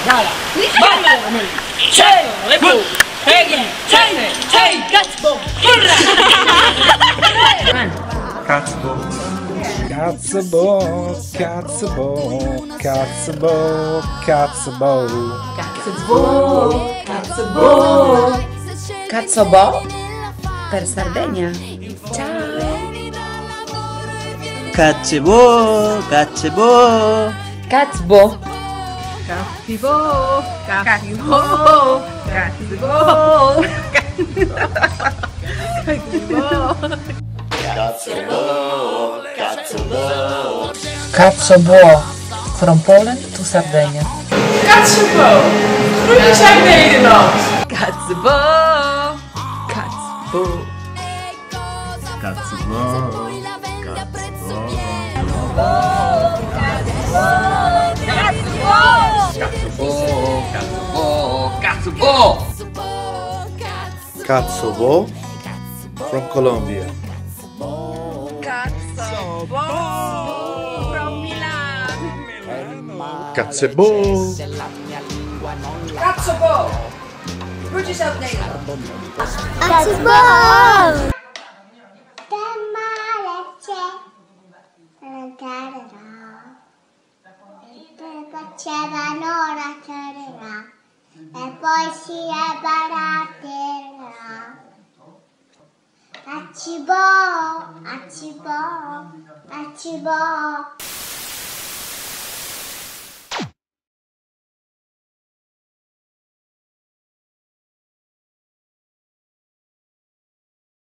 Yala, ballami, c'è, bu, c'è, cazzo, Cazzabo, cazzabo, cazzabo, cazzabo. Cazzabo, cazzabo. Cazzabo per Sardegna. Ciao. Cazzabo, cazzabo. Cazzbo. Cattivo, cattivo, cattivo, cattivo. Cazzabo. From Poland to Sardinia. Cazzabo. Groetjes uit Nederland. Cazzabo. Cazzbo. Cazzabo. Cazzabo from Colombia. Cazzabo. From Milan. Cazzabo. Cazzabo. Groetjes uit Nederland. Cazzabo! Che male c'è? Facevano racerà e poi si baratterà. A cibo, a cibo, a cibo.